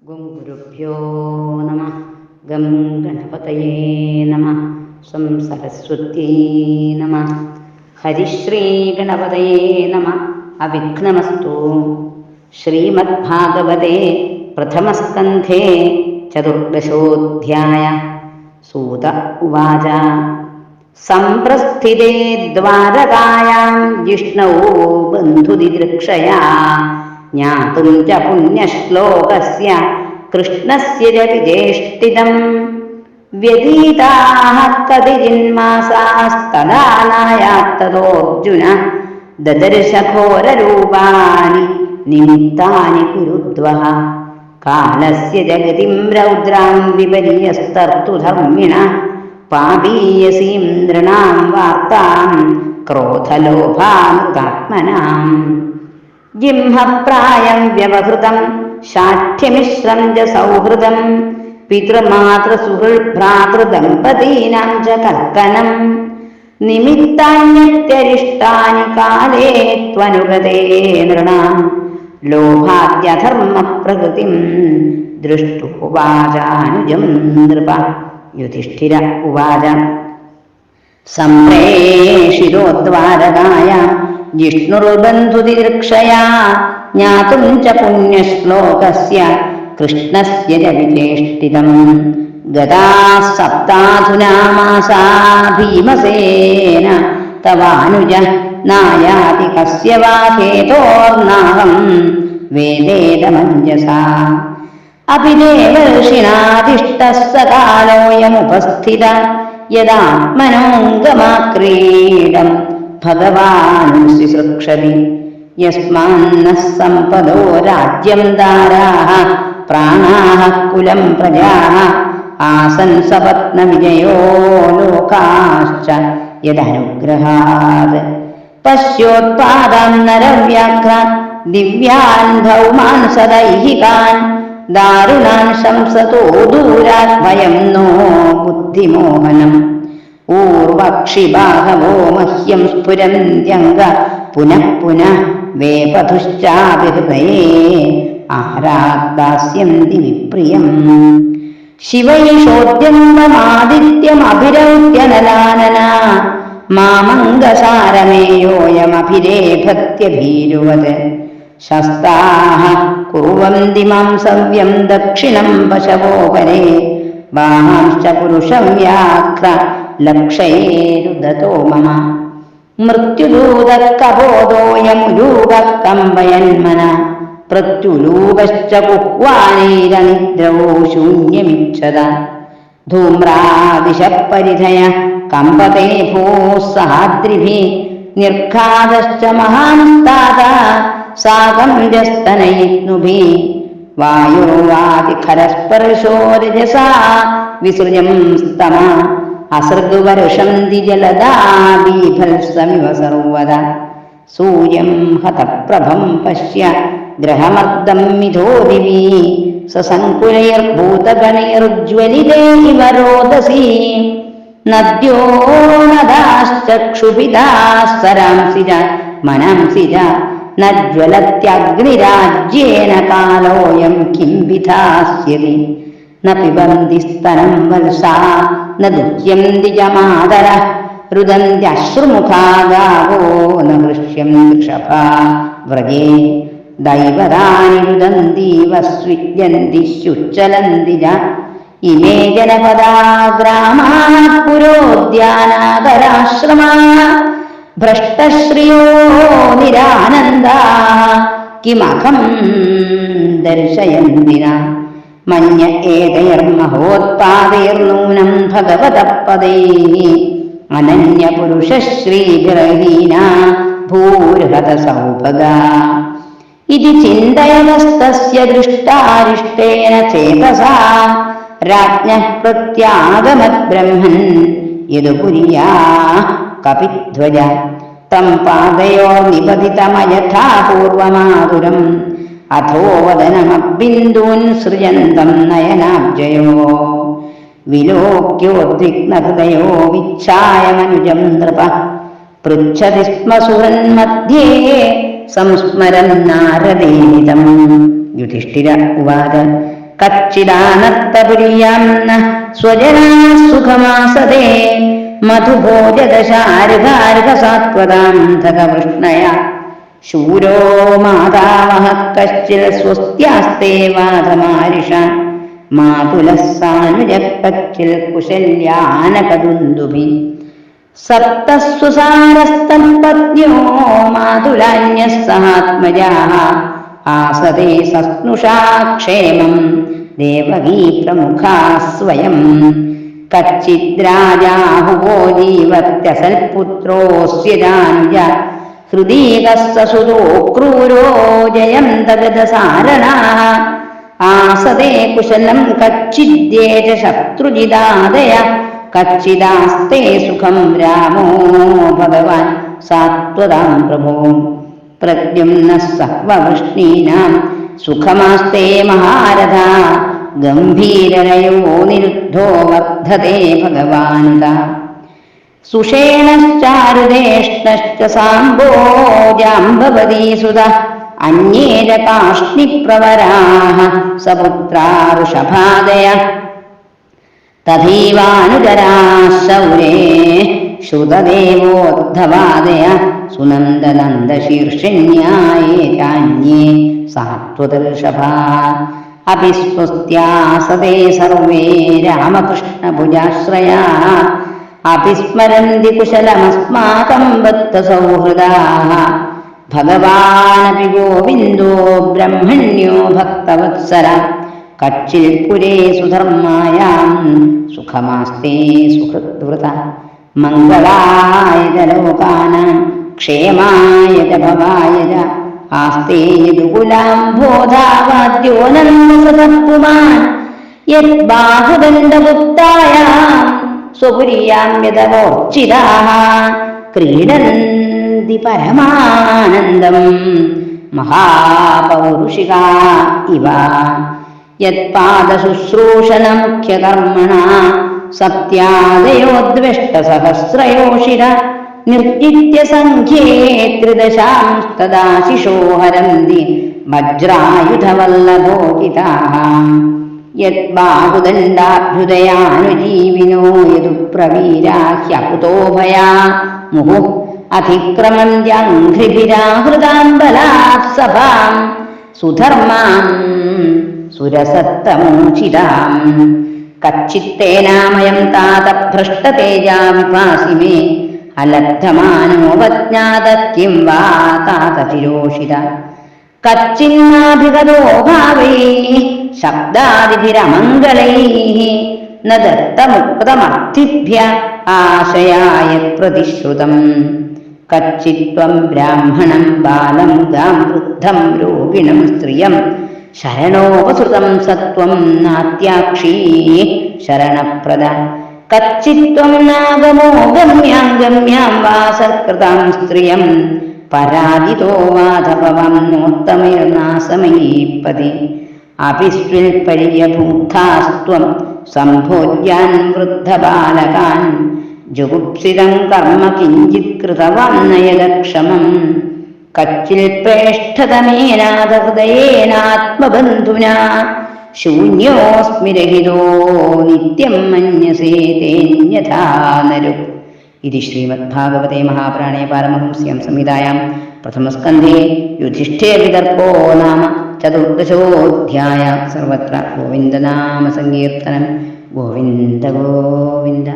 ഗുരുഭ്യോ നമ. ഗം ഗണപതയേ നമ. സം സരസ്വത്യൈ നമ. ഹരിശ്രീ ഗണപതയേ നമ. അവിഘ്നമസ്തു. ശ്രീമദ്ഭാഗവതേ പ്രഥമസ്കന്ധേ ചതുർദശോऽധ്യായ. സൂത ഉവാച. സംപ്രസ്ഥിതേ ദ്വാരകായാം ജിഷ്ണവോ ബന്ധുദിദൃക്ഷയാ ജ്ഞാതും ച പുണ്യശ്ലോകസ്യ കൃഷ്ണസ്യ ച വിജേഷ്ഠിതം. വ്യതീതാഃ കതിജിന്മാസാസ്തദാ നായാത്തതോऽർജുന ദദർശ ഘോരരൂപാണി നിമിത്താനി കുരുദ്വഃ. കാലസ്യ ജഗതിം രൗദ്രാം വിപര്യസ്തർത്തു ധർമ്മിണഃ പാപീയസീം നൃണാം വാർത്താം ക്രോധലോഭാമൃതാത്മനാം. ജിംഹപ്രായം വ്യവഹൃതം ശാഠ്യമിശ്രം ച സൗഹൃദം പിതൃമാതൃസുഹൃദ്ഭ്രാതൃദമ്പതീനാം ച കർക്കനം. നിമിത്താന്യത്യരിഷ്ടാനി കാലേ ത്വനുഗതേ നൃണാം ലോഭാദ്യധർമ്മപ്രകൃതിം ദൃഷ്ടുവാചാനുജം നൃപ. യുധിഷ്ഠിര ഉവാച. സംപ്രേഷിതോ ദ്വാരകായ ജിഷ്ണുർബന്ധുദിദൃക്ഷയാ ജ്ഞാതും ച പുണ്യശ്ലോകസ്യ കൃഷ്ണസ്യ ച വിചേഷ്ടിതം. ഗതാഃ സപ്താധുനാ മാസാ ഭീമസേന തവാനുജ നായാതി കസ്യ വാ ഹേതോർനാഹം വേദേതമഞ്ജസാ. അഭിദേവർഷിണാദിഷ്ടഃ സകാലോയമുപസ്ഥിത യദാത്മനോऽംഗമാക്രീഡം ഭഗവാൻ ശുശ്രൂഷതി. യസ്മാന്നഃ സമ്പദോ രാജ്യം ദാരാः പ്രാണാः കുലം പ്രജാः ആസൻ സപത്നവിജയോ ലോകാശ്ച യദനുഗ്രഹാത്. പശ്യോത്പാദാൻ നരവ്യാഘ്ര ദിവ്യാൻ ധൗമാൻ സദൈഹികാൻ ദാരുണാൻ ശംസതോ ദൂരാത് ഭയം നോ ബുദ്ധിമോഹനം. ഊർവക്ഷിബാഹവോ മഹ്യം സ്ഫുരന്ത്യംഗ പുനഃ പുനഃ വേപധുശ്ചാഭിഹൃദയേ ആരാദാസ്യന്തി വിപ്രിയം. ശിവൈഷോദ്യന്തമാദിത്യമഭിരൗത്യനലാനന മാമംഗസാരമേയോയമഭിരേഭത്യഭീരുവത്. ശസ്താഃ കുർവന്തി മാം സവ്യം ദക്ഷിണം പശവോപരേ ബാഹാംശ്ച പുരുഷം വ്യാഘ്ര ലക്ഷയേരുദതോ മമ. മൃത്യുദൂതഃ കബോധോയമുലൂകഃ കമ്പയന്മന പ്രത്യുലൂകശ്ച കുഹ്വാനൈരനിദ്രവോ ശൂന്യമിച്ഛത. ധൂമ്രാദിശഃ പരിധയഃ കമ്പതേ ഭൂഃ സഹാദ്രിഭിः നിർഘാതശ്ച മഹാൻസ്താത സാകം ജസ്തനയിത്നുഭിः. വായുർവാതിഖരസ്പർശോ രജസാ വിസൃജം സ്തമ അസൃഗ്വർഷന്തി ജലദാ ബീഭത്സമിവ സർവദാ. സൂര്യം ഹതപ്രഭം പശ്യ ഗ്രഹമർദ്ദം മിഥോ ദിവി സസങ്കുലൈർഭൂതഗണൈർജ്വലിതേ ഇവ രോദസി. നദ്യോ നദാശ്ചക്ഷുഭിതാഃ സരാംസി ച മനാംസി ച ന ജ്വലത്യഗ്നിരാജ്യേന കാലോയം കിം വിധാസ്യതി. ന പിബന്തി സ്തനം വത്സാ ന ദുഹ്യന്തി ച മാതരഃ രുദന്ത്യശ്രുമുഖാ ഗാവോ ന ഹൃഷ്യന്തി വൃഷഭാ വ്രജേ. ദൈവതാനി രുദന്തീവ സ്വിജ്യന്തി ശുച്ചലന്തി ച ഇമേ ജനപദാ ഗ്രാമാഃ പുരോദ്യാനാദരാശ്രമാഃ ഭ്രഷ്ടശ്രിയോ നിരാനന്ദാഃ കിമഖം ദർശയന്തി ന. മന്യ ഏതൈർമഹോത്പാദൈർനൂനം ഭഗവതഃ പദൈഃ അനന്യപുരുഷശ്രീഭിർഹീനാ ഭൂർഹത സൗഭഗാഃ. ഇതി ചിന്തയതസ്തസ്യ ദൃഷ്ടാരിഷ്ടേന ചേതസാ രാജ്ഞഃ പ്രത്യാഗമദ്ബ്രഹ്മൻ യദുപുര്യാഃ കപിധ്വജ. തം പാദയോർനിപതിതമയഥാ പൂർവമാതുരം അഥോ വദനമബിന്ദൂൻ സൃജന്തം നയനാബ്ജയോ. വിലോക്യോദ്വിഗ്നഹൃദയോ വിച്ഛായമനുജം നൃപഃ പൃച്ഛതി സ്മ സുഹൃന്മധ്യേ സംസ്മരൻ നാരദേതം. യുധിഷ്ഠിര ഉവാച. കച്ചിദാനത്തപുരിയാം സ്വജനാ സുഖമാസദേ മധുഭോജദശാർഘാർഘസാത്വതാന്ധകവൃഷ്ണയ ശൂരോ മാതാമഹ കശ്ചിൽ സ്വസ്ത്യാസ്തേ വാധമാരിഷ മാതുലഃ സാനുജ കശ്ചിൽ കുശല്യാനകദുന്ദുഭി സപ്തസ്സുസാരസ്തം പത്ന്യോ മാതുലാന്യഃ സഹാത്മജാഃ ആസദേ സസ്നുഷാ ക്ഷേമം ദേവകീ പ്രമുഖാ സ്വയം കച്ചിദ്രാജാഹുവോ ജീവത്യസൽപുത്രോऽസ്യ ജാനുജ ഹൃദീകസ്സസുതോ ക്രൂരോ ജയം തഗതസാരണാഃ ആസദേ കുശലം കച്ചിദ്യേ ച ശത്രുജിതാദയ കച്ചിദാസ്തേ സുഖം രാമോ ഭഗവാൻ സാത്വതാം പ്രഭോ പ്രദ്യുമ്നഃ സർവവൃഷ്ണീനാം സുഖമാസ്തേ മഹാരഥ ഗംഭീരനയോ നിരുദ്ധോ വർദ്ധതേ ഭഗവാനുത സുഷേണശ്ചാരുദേഷ്ണശ്ച സാംബോ ജാംബവതീ സുത അന്യേ ച കാഷ്ണിപ്രവരാഃ സപുത്രാ വൃഷഭാദയ തഥൈവാനുചരാഃ ശൗരേ ശ്രുതദേവോദ്ധവാദയ സുനന്ദനന്ദശീർഷിണ്യായേ ചാന്യേ സാത്വതഋഷഭാ അപി സ്വസ്ത്യാസദേ സർവേ രാമകൃഷ്ണഭുജാശ്രയാഃ അപി സ്മരന്തി കുശലമസ്മാകം ബദ്ധസൗഹൃദാഃ ഭഗവാനപി ഗോവിന്ദോ ബ്രഹ്മണ്യോ ഭക്തവത്സല കച്ചിൽ പുരേ സുധർമായാം സുഖമാസ്തേ സുഹൃദ്വൃത മംഗളായ ച ലോകാനാം ക്ഷേമായ ച ഭവായ ച ആസ്തേ യദുകുലാംബോധാവാദ്യോനന്ദസതഃപുമാൻ യദ്ബാഹുദണ്ഡഗുപ്തായാം സ്വപുര്യാം യതവോർച്ചിതാഃ ക്രീഡന്തി പരമാനന്ദം മഹാപൗരുഷികാ ഇവ യത്പാദശുശ്രൂഷണമുഖ്യകർമ്മണ സത്യാദയോദ്വിഷ്ടസഹസ്രയോഷിര നിർജിത്യസംഖ്യേ ത്രിദശാംസ്തദാശിഷോ ഹരന്തി വജ്രായുധവല്ലഭോചിതാഃ യദ്ബാഹുദണ്ഡാഭ്യുദയാനുജീവിനോ യദുപ്രവീരാഹ്യകുതോഭയാ മുഹുഃ അതിക്രമന്ത്യഘ്രിഭിരാഹൃതാംബലാത് സഭാം സുധർമാം സുരസത്തമോചിതാം കച്ചിത്തേനാമയം താത ഭ്രഷ്ടതേജാ വിഭാസി മേ അലബ്ധമാനോപജ്ഞാത കിം വാ താത ചിരോഷിത കച്ചിന്നാഭിഗതോ ഭാവൈഃ ശബ്ദാദിഭിരമംഗളൈഃ ന ദത്തമുക്തമർത്ഥിഭ്യ ആശയായ പ്രതിശ്രുതം കച്ചിത്വം ബ്രാഹ്മണം ബാലം ഗാം വൃദ്ധം രോഗിണം സ്ത്രിയം ശരണോപസൃതം സത്വം നാത്യാക്ഷീ ശരണപ്രദ കച്ചിത്വം നാഗമോ ഗമ്യാം ഗമ്യാം വാ സത്കൃതാം സ്ത്രിയം പരാജിതോ വാധഭവം നോത്തമൈർനാസമയീപതി അപിസ്വിൽ പര്യഭൂത്താസ്ത്വം സംഭോജ്യാൻ വൃദ്ധബാലകാൻ ജുഗുപ്സിതം കർമ്മ കിഞ്ചിത് കൃതവാൻ നയദക്ഷമം കച്ചിൽ പ്രേഷ്ഠതമേനാഥ ഹൃദയേനാത്മബന്ധുനാ ശൂന്യോസ്മി രഹിതോ നിത്യം മന്യസേ തേന്യഥാ നരു. ഇതി ശ്രീമദ്ഭാഗവതേ മഹാപുരാണേ പാരമഹംസ്യാം സംഹിതായാം പ്രഥമസ്കന്ധേ യുധിഷ്ഠിരവിതർക്കോ നാമ ചതുർദശോऽധ്യായ. സർവത്ര ഗോവിന്ദനാമസങ്കീർത്തനം. ഗോവിന്ദ ഗോവിന്ദ.